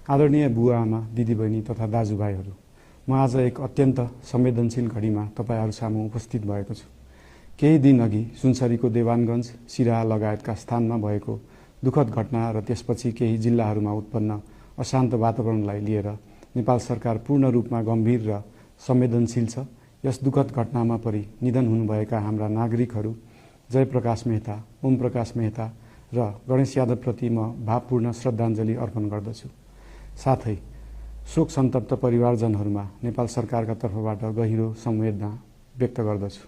आदरणीय बुवा आमा, दिदीबहिनी तथा दाजुभाइहरू, म आज एक अत्यन्त संवेदनशील घडीमा तपाईहरू सामु उपस्थित भएको छु। केही दिन अघि सुनसरीको देवानगञ्ज, सिराहा लगायतका स्थानमा भएको दुःखद घटना र त्यसपछि केही जिल्लाहरूमा उत्पन्न अशान्त वातावरणलाई लिएर नेपाल सरकार पूर्ण रूपमा गम्भीर र संवेदनशील छ। यस दुःखद घटनामा परि निधन हुनुभएका हाम्रा नागरिकहरू जयप्रकाश मेहता, ओम प्रकाश मेहता र गणेश यादवप्रति म भावपूर्ण श्रद्धाञ्जली अर्पण गर्दछु। साथै शोक सन्तप्त परिवारजनहरूमा नेपाल सरकारका तर्फबाट गहिरो संवेदना व्यक्त गर्दछु।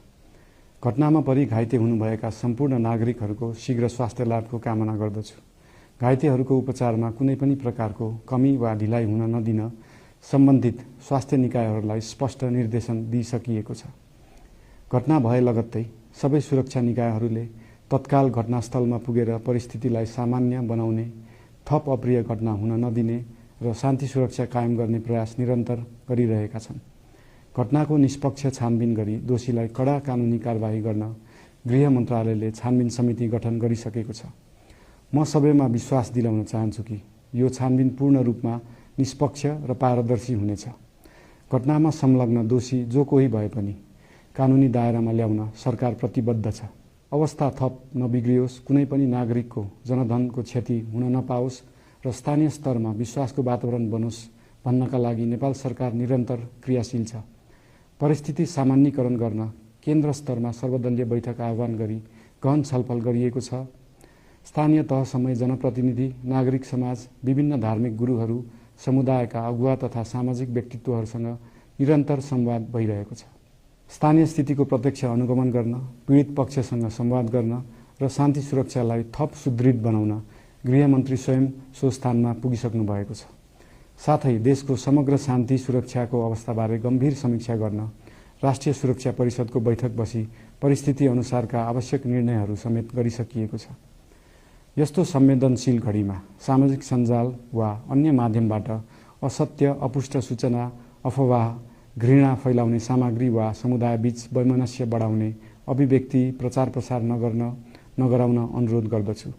घटनामा परि घाइते हुनुभएका सम्पूर्ण नागरिकहरूको शीघ्र स्वास्थ्य लाभको कामना गर्दछु। घाइतेहरूको उपचारमा कुनै पनि प्रकारको कमी वा ढिलाइ हुन नदिन सम्बन्धित स्वास्थ्य निकायहरूलाई स्पष्ट निर्देशन दिइसकिएको छ। घटना भए लगत्तै सबै सुरक्षा निकायहरूले तत्काल घटनास्थलमा पुगेर परिस्थितिलाई सामान्य बनाउने, थप अप्रिय घटना हुन नदिने र शान्ति सुरक्षा कायम गर्ने प्रयास निरन्तर गरिरहेका छन्। घटनाको निष्पक्ष छानबिन गरी दोषीलाई कडा कानुनी कारबाही गर्न गृह मन्त्रालयले छानबिन समिति गठन गरिसकेको छ। म सबैमा विश्वास दिलाउन चाहन्छु कि यो छानबिन पूर्ण रूपमा निष्पक्ष र पारदर्शी हुनेछ। घटनामा संलग्न दोषी जो कोही भए पनि कानुनी दायरामा ल्याउन सरकार प्रतिबद्ध छ। अवस्था थप नबिग्रियोस्, कुनै पनि नागरिकको जनधनको क्षति हुन नपाओस् र स्थानीय स्तरमा विश्वासको वातावरण बनोस् भन्नका लागि नेपाल सरकार निरन्तर क्रियाशील छ। परिस्थिति सामान्यीकरण गर्न केन्द्र स्तरमा सर्वदलीय बैठक आह्वान गरी गहन छलफल गरिएको छ। स्थानीय तहसम्मै जनप्रतिनिधि, नागरिक समाज, विभिन्न धार्मिक गुरुहरू, समुदायका अगुवा तथा सामाजिक व्यक्तित्वहरूसँग निरन्तर संवाद भइरहेको छ। स्थानीय स्थितिको प्रत्यक्ष अनुगमन गर्न, पीडित पक्षसँग संवाद गर्न र शान्ति सुरक्षालाई थप सुदृढ बनाउन गृहमन्त्री स्वयं सो स्थानमा पुगिसक्नु भएको छ। साथै देशको समग्र शान्ति सुरक्षाको अवस्थाबारे गम्भीर समीक्षा गर्न राष्ट्रिय सुरक्षा परिषदको बैठक बसी परिस्थिति अनुसारका आवश्यक निर्णयहरू समेत गरिसकिएको छ। यस्तो संवेदनशील घडीमा सामाजिक सञ्जाल वा अन्य माध्यमबाट असत्य, अपुष्ट सूचना, अफवाह, घृणा फैलाउने सामग्री वा समुदायबीच वैमनस्य बढाउने अभिव्यक्ति प्रचार प्रसार नगराउन अनुरोध गर्दछु।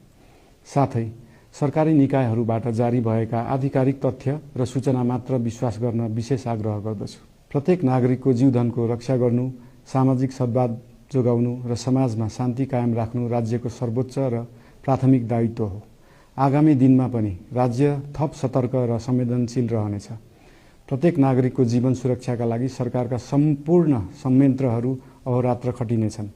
साथै सरकारी निकायहरूबाट जारी भएका आधिकारिक तथ्य र सूचना मात्र विश्वास गर्न विशेष आग्रह गर्दछु। प्रत्येक नागरिकको जीवधनको रक्षा गर्नु, सामाजिक सद्भाव जोगाउनु र समाजमा शान्ति कायम राख्नु राज्यको सर्वोच्च र प्राथमिक दायित्व हो। आगामी दिनमा पनि राज्य थप सतर्क र संवेदनशील रहनेछ। प्रत्येक नागरिकको जीवन सुरक्षाका लागि सरकारका सम्पूर्ण संयन्त्रहरू अहोरात्र खटिनेछन्।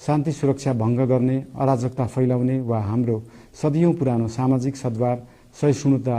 शान्ति सुरक्षा भङ्ग गर्ने, अराजकता फैलाउने वा हाम्रो सदियौं पुरानो सामाजिक सद्भाव, सहिष्णुता